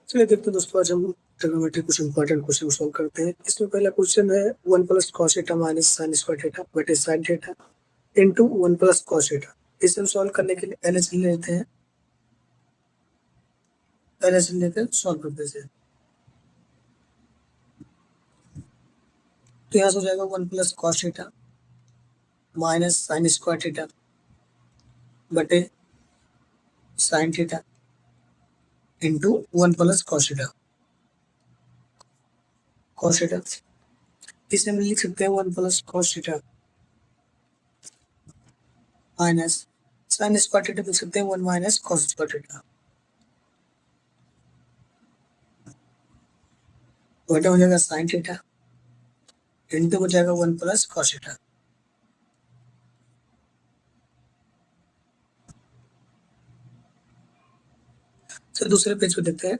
चलिए देखते हैं दोस्तों, आज हम ट्रिग्नोमेट्री कुछ इंपॉर्टेंट क्वेश्चन सॉल्व करते हैं। इसमें पहला क्वेश्चन है 1 plus cos theta minus sine square theta बटे sine theta into 1 plus cos theta. इसे हम सॉल्व करने के लिए एलएचएम लेते हैं। एलएचएम लेकर सॉल्व करते हैं तो यहाँ से हो जाएगा 1 plus cos theta minus sine square theta बटे sine theta into 1 plus cos theta. Cos theta इसे हम लिख सकते हैं 1 plus cos theta minus sine square theta लिख सकते हैं 1 माइनस कॉस स्क्वायर थीटा बटे हो जाएगा साइन थीटा इंटू हो जाएगा 1 प्लस कॉस थीटा। तो दूसरे पेज पे देखते हैं।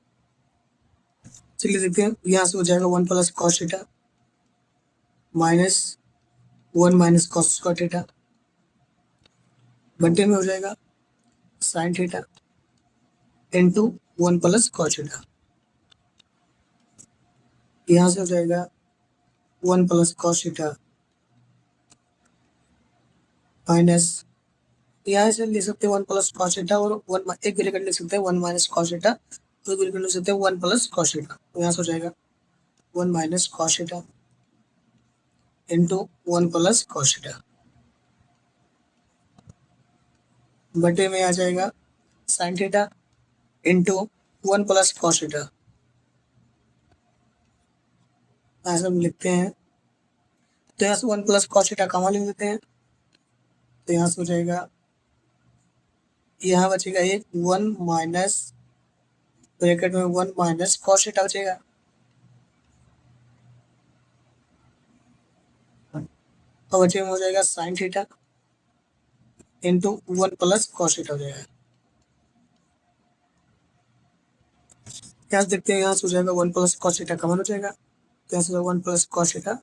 चलिए देखते हैं, यहाँ से हो जाएगा 1 plus cos theta minus 1 minus cos square theta बटे में हो जाएगा sign theta into 1 plus cos theta. यहाँ से हो जाएगा 1 प्लस कॉस थीटा माइनस, यहाँ से लिख सकते हैं 1 प्लस कॉस थीटा और 1 एक ब्रैकेट लिख सकते हैं 1 माइनस कॉस थीटा, तो ब्रैकेट लिख सकते हैं 1 प्लस कॉस थीटा। तो यहाँ से हो जाएगा 1 minus cos theta into 1 plus cos theta बटे में आ जाएगा sign theta into 1 plus cos theta. ऐसा हम लिखते हैं, तो यहाँ से 1 प्लस कॉस थीटा कॉमन ले लेते हैं। तो यहाँ से हो जाएगा, यहाँ बचेगा एक 1 माइनस ब्रैकेट में 1 माइनस कॉस थीटा बचेगा और बचे में हो जाएगा sign theta into 1 plus cos theta हो जाएगा। यहाँ से देखते हैं, यहाँ से हो जाएगा 1 प्लस कॉस थीटा कॉमन हो जाएगा। तो यहाँ से 1 प्लस कॉस थीटा,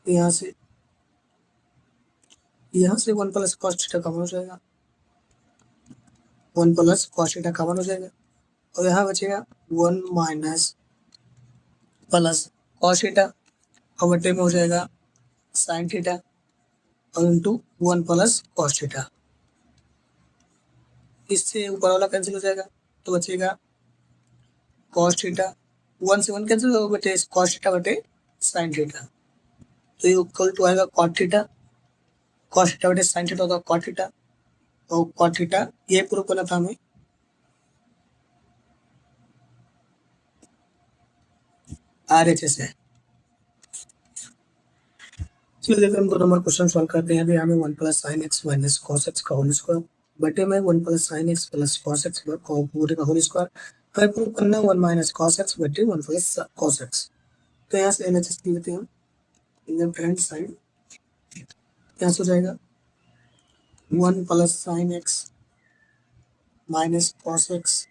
यहाँ से 1 प्लस कॉस थीटा कॉमन हो जाएगा, 1 प्लस कॉस थीटा कॉमन हो जाएगा और यहाँ बचेगा 1 माइनस प्लस कॉस थीटा और बटे में हो जाएगा साइन थीटा और इंटू 1 प्लस कॉस थीटा। इससे ऊपर वाला कैंसिल हो जाएगा तो बचेगा कॉस थीटा, 1 से 1 कैंसिल होगा बटे कॉस थीटा बटे साइन थीटा। तो ये इक्वल टू आएगा कॉट थीटा, कॉस थीटा बटे साइन थीटा होगा कॉट थीटा और कॉट थीटा ये प्रूव करना था हमें। RHS है। चलिए देखते हैं, हम 2 नंबर क्वेश्चन सॉल्व करते हैं। अभी हमें 1 plus sine x minus cos x का होल स्क्वायर बटे में 1 plus sine x plus cos x पूरे का होल स्क्वायर फिर प्रूव करना 1 माइनस कॉस एक्स बटे 1 प्लस कॉस एक्स। तो यहाँ से LHS लेते हैं लेफ्ट हैंड साइड। यहाँ से हो जाएगा 1 plus sine x minus cos x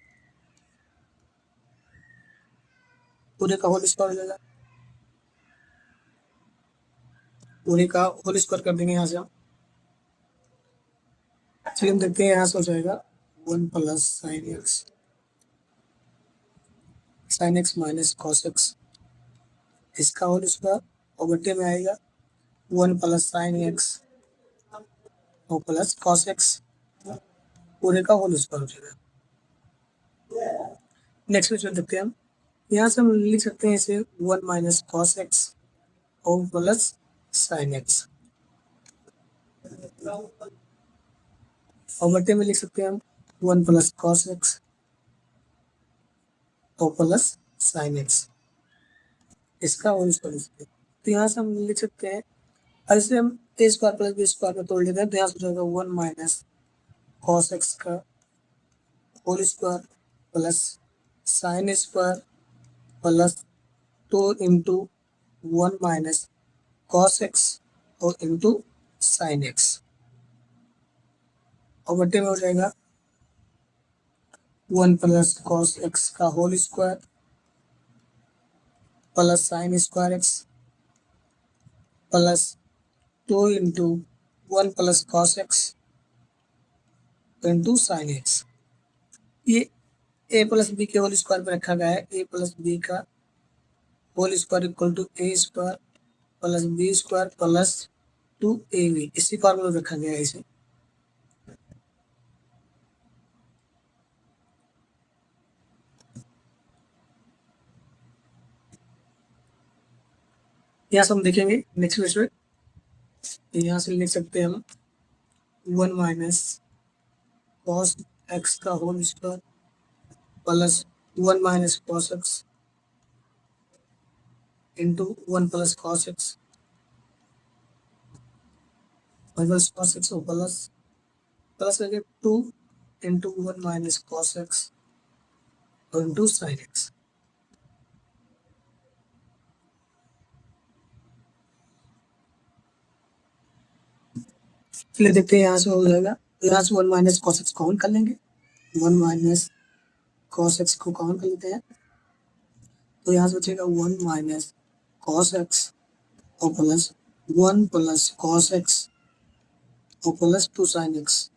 पूरे का होल स्क्वायर हो जाएगा, पूरे का होल स्क्वायर कर देंगे यहाँ से हम। चलिए हम देखते हैं, यहाँ से हो जाएगा 1 plus sine x minus cos x इसका होल स्क्वायर और बटे में आएगा 1 प्लस साइन एक्स और प्लस कॉस एक्स पूरे का होल स्क्वायर हो जाएगा। नेक्स्ट क्वेश्चन देखते हैं हम। यहाँ से हम लिख सकते हैं इसे 1 माइनस कॉस एक्स और प्लस साइन एक्स और बटे में लिख सकते हैं हम 1 प्लस कॉस एक्स और प्लस साइन एक्स इसका होल स्क्वायर। तो यहाँ से हम लिख सकते हैं, ऐसे हम ए स्क्वायर प्लस बी स्क्वायर में तोड़ लेते हैं। तो यहाँ से हो जाएगा 1 माइनस कॉस एक्स का whole square plus sine square plus 2 into 1 minus cos x और इंटू साइन एक्स और बटे में हो जाएगा 1 प्लस कॉस एक्स का whole square plus sine square x plus 2 into 1 plus cos x into sine x. ये A plus B के whole square पे रखा गया है, ए प्लस बी का whole square equal to A square plus B square plus 2ab, इसी formula में रखा गया है इसे। यहाँ से हम देखेंगे नेक्स्ट पेज पे, यहाँ से लिख सकते हैं हम 1 माइनस कॉस एक्स का whole square plus 1 minus cos x into 1 plus cos x plus cos x plus plus करके 2 into 1 minus cos x into sine x. चलिए देखते हैं यहाँ से हो जाएगा, यहाँ से 1 माइनस कॉस एक्स कॉमन कर लेंगे, 1 माइनस कॉस एक्स को कॉमन कर लेते हैं, तो यहाँ से बचेगा 1 माइनस कॉस एक्स और प्लस 1 प्लस कॉस एक्स और प्लस 2 साइन एक्स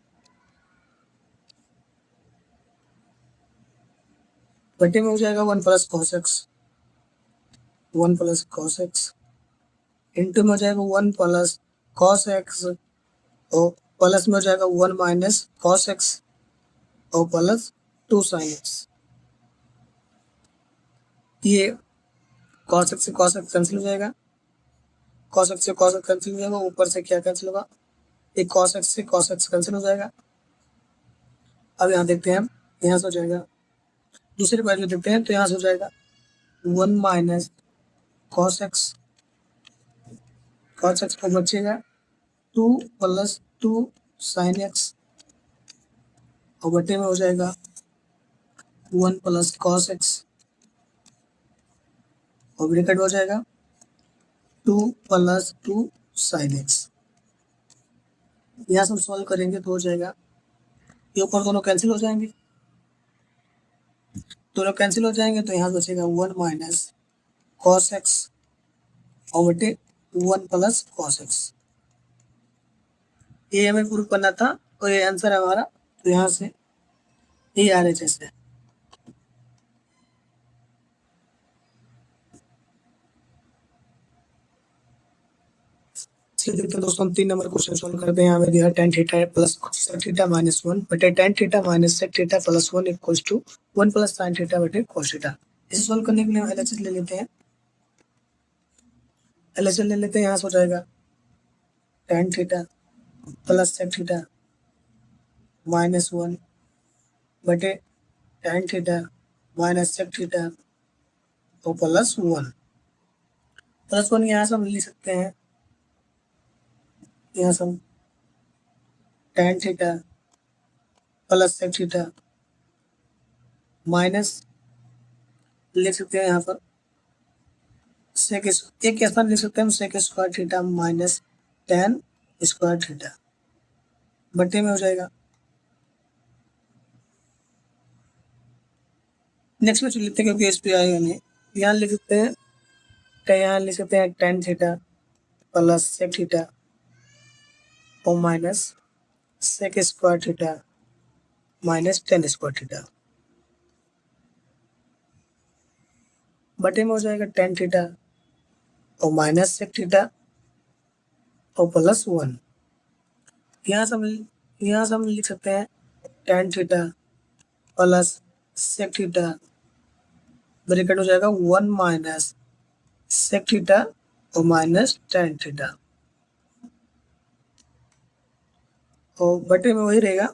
बटे में हो जाएगा 1 plus cos x, 1 plus cos x into में हो जाएगा 1 प्लस कॉस एक्स और प्लस में हो जाएगा 1 माइनस कॉस एक्स और प्लस 2 साइन एक्स। ये कॉस एक्स से कॉस एक्स कैंसिल हो जाएगा, कॉस एक्स से कॉस एक्स कैंसिल हो जाएगा, ऊपर से क्या कैंसिल होगा, एक कॉस एक्स से कॉस एक्स कैंसिल हो जाएगा। अब यहाँ देखते हैं हम, यहाँ से हो जाएगा दूसरे बार जो देखते हैं, तो यहाँ से हो जाएगा 1 माइनस कॉस एक्स को बचेगा 2 प्लस 2 साइन एक्स और बटे में हो जाएगा 1 प्लस कॉस एक्स और ब्रैकेट हो जाएगा 2 प्लस 2 साइन एक्स। यहाँ से हम सॉल्व करेंगे तो हो जाएगा, ये ऊपर दोनों कैंसिल हो जाएंगे, दोनों कैंसिल हो जाएंगे, तो यहाँ बचेगा 1 माइनस कॉस एक्स और बटे 1 प्लस कॉस एक्स। ये हमें प्रूफ करना था और ये आंसर है हमारा, तो यहाँ से ये RHS है। चलिए देखते हैं दोस्तों, हम 3 नंबर क्वेश्चन सॉल्व करते हैं। हमें दिया tan theta plus sec theta minus 1 बटे tan theta minus sec theta plus 1 equals to 1 plus sin theta बटे cos थीटा। इसे सॉल्व करने के लिए हम LHS ले लेते हैं, LHS ले लेते हैं। यहाँ से हो जाएगा tan theta plus sec theta minus 1 बटे tan theta minus sec theta और प्लस 1। प्लस 1 यहाँ से हम लिख सकते हैं, यहाँ से हम tan theta plus sec theta minus लिख सकते हैं, यहाँ पर सेक एक स्थान लिख सकते हैं हम sec square theta minus tan square theta बटे में हो जाएगा। नेक्स्ट में लिखते हैं, क्योंकि इस पे आएगा नहीं, यहाँ लिख सकते हैं, यहाँ लिख सकते हैं tan theta plus sec theta और minus sec square theta minus tan square theta बटे में हो जाएगा tan थीटा और माइनस सेक थीटा और प्लस 1। यहाँ से हम लिख सकते हैं tan theta plus sec theta bracket हो जाएगा 1 माइनस सेक थीटा और माइनस tan थीटा और बटे में वही रहेगा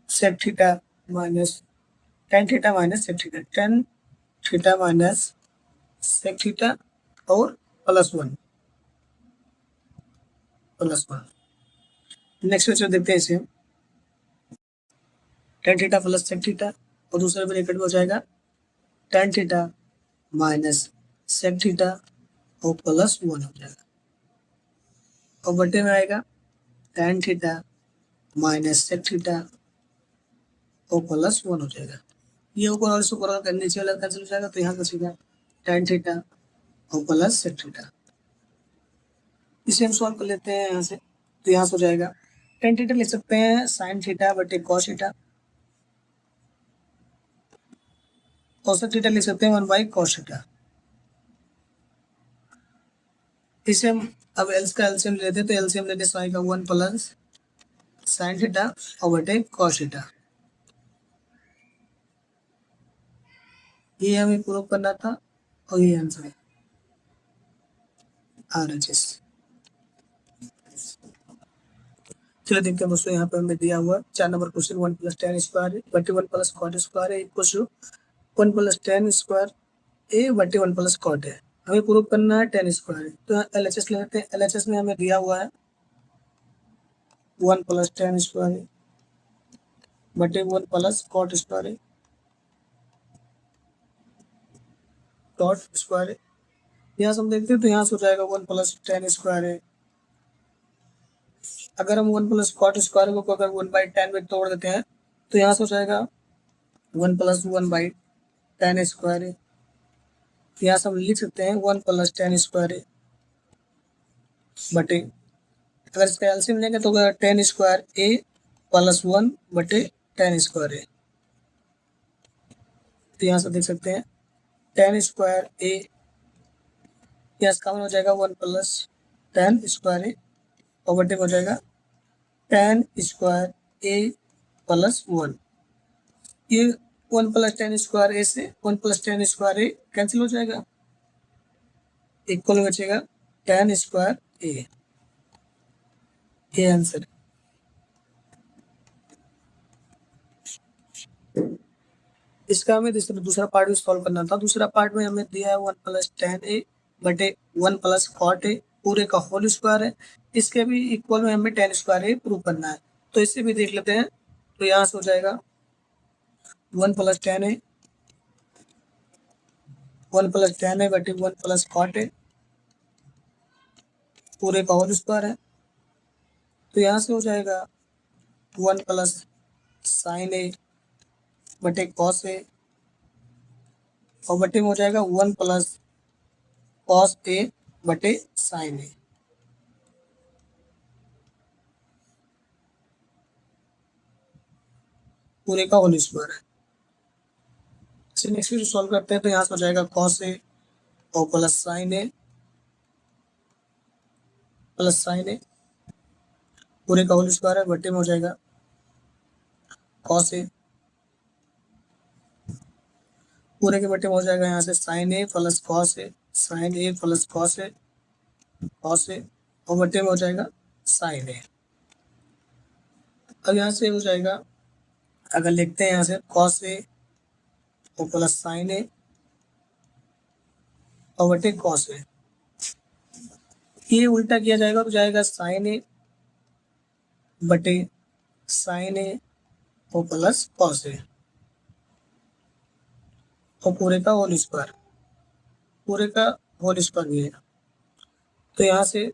sec theta minus tan theta minus sec theta, tan theta minus sec theta और प्लस 1 प्लस 1। नेक्स्ट क्वेश्चन देखते हैं इसे, tan theta plus sec theta और दूसरे ब्रैकेट में हो जाएगा tan theta minus sec theta और प्लस 1 हो जाएगा और बटे में आएगा tan theta minus sec theta और प्लस 1 हो जाएगा। ये ऊपर और ऊपर नीचे वाला कैंसिल हो जाएगा, तो यहाँ बचेगा tan थीटा और प्लस सेक थीटा। इसे हम सॉल्व कर लेते हैं यहाँ से, तो यहाँ से हो जाएगा tan थीटा लिख सकते हैं sin थीटा बटे cos थीटा औसत थीटा लिख सकते हैं 1/cos थीटा। इसे हम अब एल्स का एलसीएम लेते हैं, तो एलसीएम लेने से आएगा 1 प्लस साइन थीटा और बटे कॉस थीटा। ये हमें प्रूव करना था और ये आंसर है RHS। चलिए देखते हैं दोस्तों, यहाँ पे हमें दिया हुआ 4 number question 1 plus tan square बटे 1 प्लस कॉट स्क्वायर है equal to 1 plus tan square A बटे 1 प्लस कॉट है। हमें प्रूव करना है टेन स्क्वायर, तो LHS ले लेते हैं। LHS में हमें दिया हुआ है 1 प्लस टेन स्क्वायर बटे 1 plus cot square dot square. यहाँ से हम देखते हैं तो यहाँ से हो जाएगा 1 प्लस टेन स्क्वायर है। अगर हम 1 प्लस कॉट स्क्वायर को अगर 1/10 में तोड़ देते हैं तो यहाँ से हो जाएगा 1 प्लस 1/10 स्क्वायर है। यहाँ से हम लिख सकते हैं 1 प्लस टेन स्क्वायर है बटे, अगर इसका एलसीएम लेंगे तो 10 स्क्वायर ए प्लस 1 बटे 10 स्क्वायर है। तो यहाँ से देख सकते हैं 10 स्क्वायर ए, यहाँ से कॉमन हो जाएगा 1 प्लस 10 स्क्वायर ए और बटे में हो जाएगा 10 स्क्वायर ए प्लस 1। ये 1 प्लस 10 स्क्वायर ए से 1 प्लस 10 स्क्वायर ए कैंसिल हो जाएगा, इक्वल बचेगा 10 स्क्वायर ए। ये आंसर है। इसका हमें दूसरा पार्ट भी सॉल्व करना था। दूसरा पार्ट में हमें दिया है 1 प्लस 10a बटे 1 प्लस कॉट ए पूरे का होल स्क्वायर है। इसके भी इक्वल में हमें 10 स्क्वायर ए प्रूव करना है, तो इसे भी देख लेते हैं। तो यहाँ से हो जाएगा 1 प्लस 10a बटे 1 प्लस कॉट ए पूरे का होल स्क्वायर है। तो यहाँ से हो जाएगा 1 प्लस साइन ए बटे कॉस ए और बटे में हो जाएगा 1 प्लस कॉस ए बटे साइन ए। पूरे का होल स्क्वायर है। इसे नेक्स्ट भी सॉल्व करते हैं, तो यहाँ से हो जाएगा कॉस ए और प्लस साइन ए पूरे का होल स्क्वायर है बटे में हो जाएगा कॉस ए पूरे के बटे में हो जाएगा यहाँ से sign A plus cos A और बटे में हो जाएगा साइन ए। अब यहाँ से हो जाएगा, अगर लिखते हैं यहाँ से कॉस ए और प्लस साइन ए और बटे कॉस ए, ये उल्टा किया जाएगा तो जाएगा साइन ए बटे साइन ए और प्लस कॉस ए और पूरे का होल स्क्वायर भी है। तो यहाँ से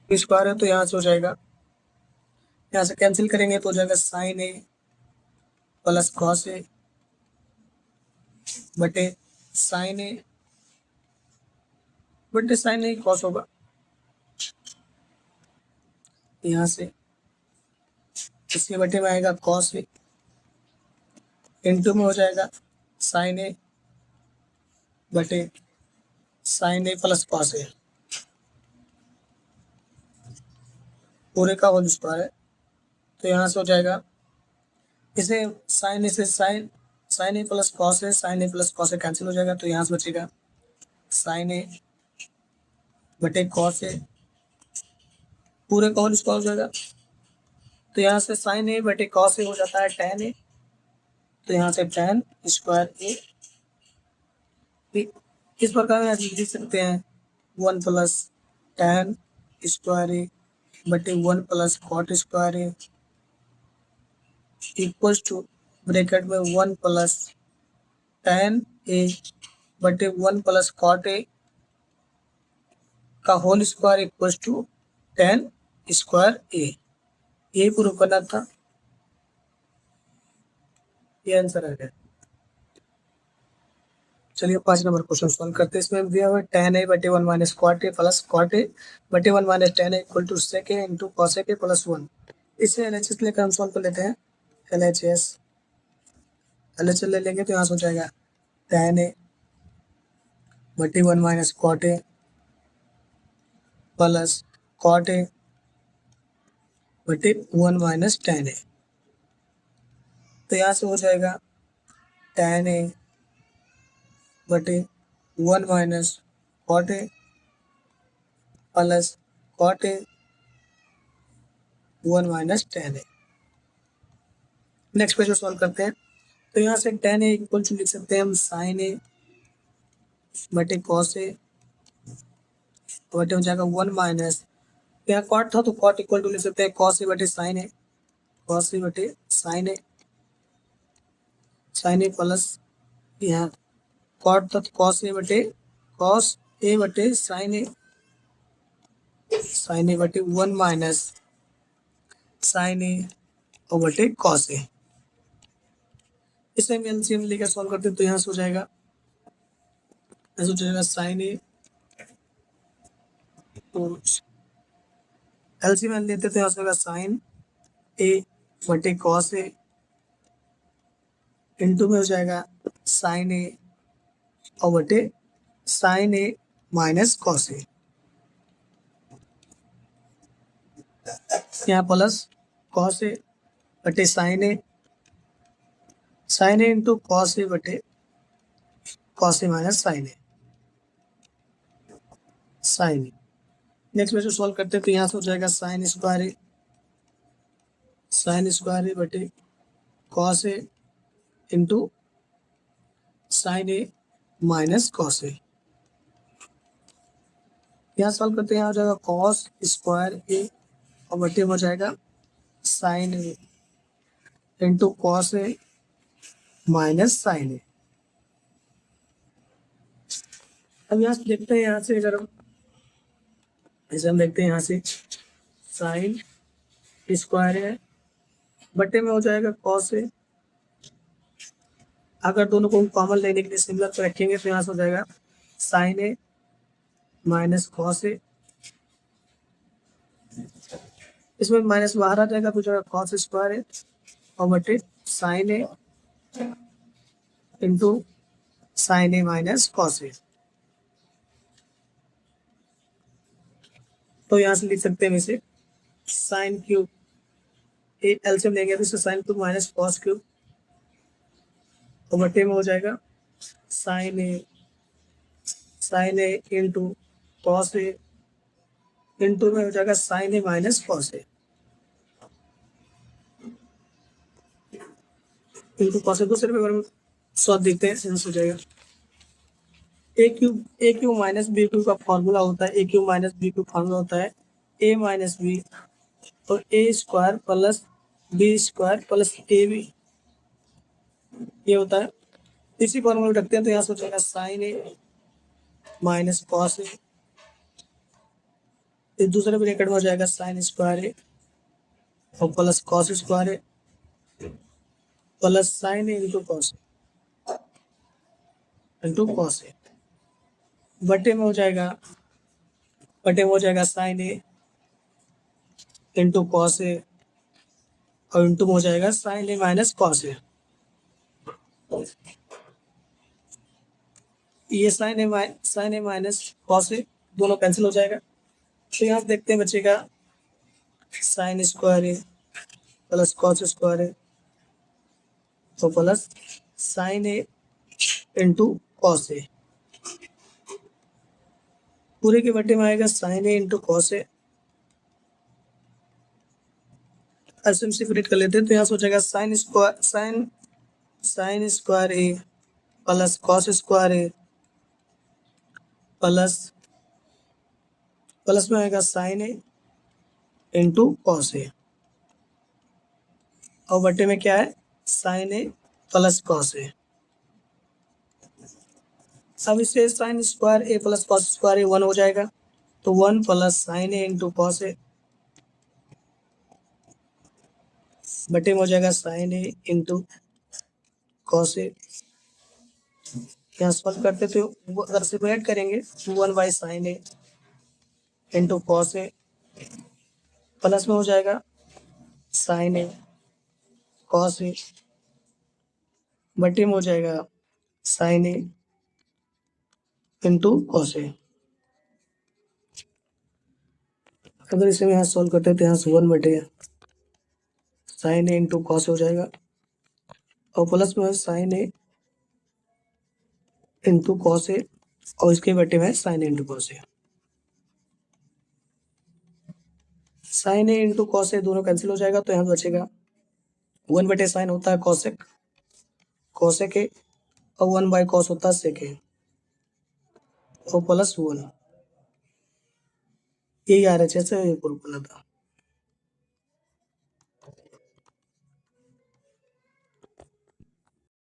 स्क्वायर है, तो यहाँ से हो जाएगा, यहाँ से कैंसिल करेंगे तो हो जाएगा sine A plus cos A बटे साइन ए कॉस होगा। यहाँ से इसके बटे में आएगा कॉस ए इंटू में हो जाएगा साइन ए बटे sign A plus cos A पूरे का होल स्क्वायर है। तो यहाँ से हो जाएगा, इसे साइन ए से sign A plus cos A cancel हो जाएगा। तो यहाँ से बचेगा साइन ए बटे कॉस ए पूरे का होल स्क्वायर हो जाएगा। तो यहाँ से साइन ए बटे कॉस ए हो जाता है tan ए, तो यहाँ से tan स्क्वायर ए। इस प्रकार में लिख सकते हैं 1 प्लस tan स्क्वायर ए बटे 1 plus cot square A equal to bracket में 1 प्लस tan ए बटे 1 प्लस कॉट ए का whole square equal to tan square A. यही प्रूव करना था, ये आंसर आ गया। चलिए 5 नंबर क्वेश्चन सॉल्व करते हैं। इसमें दिया हुआ है tan ए बटे 1 minus cot A plus cot A बटे 1 minus tan A equal to sec A into cos A plus 1। इसे LHS लेकर हम सॉल्व कर लेते हैं। LHS LHL ले लेंगे तो यहाँ से हो जाएगा tan A बटे 1 minus cot A plus cot A बटे 1 माइनस tan A। तो यहाँ से हो जाएगा tan A बटे 1 minus cot A plus cot A 1 minus tan A। Next पे जो सॉल्व करते हैं तो यहाँ से tan A इक्वल टू लिख सकते हैं हम sin A बटे cos A बटे हो जाएगा 1 माइनस, यहाँ कॉट था तो कॉट इक्वल टू लिख सकते हैं cos A बटे sin A, cos A बटे sin A प्लस यहाँ कॉट था तो cos A बटे sin A बटे 1 माइनस sin A और बटे cos A। इसे हम एलसीएम लेकर सॉल्व करते हैं तो यहाँ से हो जाएगा sin A तो एलसीएम लेते तो यहाँ से होगा sin A बटे cos A इंटू में हो जाएगा sin A और बटे sin A minus cos A, यहाँ प्लस cos A बटे sin A into cos A बटे cos A minus sin A। Next में जो सॉल्व करते हैं तो यहाँ से हो जाएगा sin स्क्वायर ए बटे cos A into sin A minus cos A। यहाँ सॉल्व करते हैं, यहाँ हो जाएगा cos स्क्वायर ए और बटे हो जाएगा sin A into cos A minus sin A। अब यहाँ से देखते हैं, यहाँ से अगर हम ऐसे हम देखते हैं यहाँ से sin स्क्वायर है बटे में हो जाएगा cos A। अगर दोनों को कॉमन लेने के लिए सिमिलर पे रखेंगे तो यहाँ से हो जाएगा sin A minus cos A, इसमें माइनस बाहर आ जाएगा तो जाएगा cos स्क्वायर है और बटे sin A into sin A minus cos A। तो यहाँ से लिख सकते हैं इसे साइन क्यूब एलसीएम लेंगे तो इसे sine cube minus cos cube और बटे में हो जाएगा sine A into cos A into में हो जाएगा sine A minus cos A into cos A. दूसरे पेपर में सॉल्व देखते हैं, सेंस हो जाएगा A cube minus B cube का फॉर्मूला होता है, A cube minus B cube formula होता है ए माइनस बी और A square plus B square plus A B, ये होता है। इसी फॉर्मूला रखते हैं तो यहाँ से हो जाएगा साइन ए माइनस कॉस ए, इस दूसरे ब्रैकेट में हो जाएगा साइन स्क्वायर ए और plus cos square A plus sign A into cos ए बटे में हो जाएगा साइन ए इंटू कॉस ए और इंटू में हो जाएगा साइन ए माइनस कॉस ए। ये साइन ए माइनस कॉस ए दोनों कैंसिल हो जाएगा। तो यहाँ देखते हैं बचेगा साइन स्क्वायर ए प्लस कॉस स्क्वायर ए तो plus sign A into cos ए, पूरे के बटे में आएगा साइन ए इंटू कॉस ए। ऐसे सेपरेट कर लेते हैं तो यहाँ से हो जाएगा साइन स्क्वायर ए प्लस कॉस स्क्वायर ए प्लस में आएगा साइन ए इंटू कॉस ए और बटे में क्या है sign A plus cos A. अब इसे साइन स्क्वायर ए प्लस कॉस स्क्वायर ए 1 हो जाएगा तो 1 plus sign A into cos ए बटे में हो जाएगा साइन ए इंटू कॉस ए। यहाँ सॉल्व करते तो अगर सेपरेट करेंगे 1 by sine A into cos A plus में हो जाएगा साइन ए कॉस ए बटे में हो जाएगा साइन ए इंटू कॉस ए। अगर इसे यहाँ सॉल्व करते हैं तो यहाँ से 1 बटे साइन ए इंटू कॉस हो जाएगा और प्लस में है साइन ए इंटू कॉस ए और इसके बटे में sign A into cos A. Sign A into cos ए दोनों कैंसिल हो जाएगा तो यहाँ बचेगा 1/साइन होता है कॉसेक कॉसेक ए और 1/कॉस होता है सेक ए और +1। यही RHS है, ये प्रूफ करना था।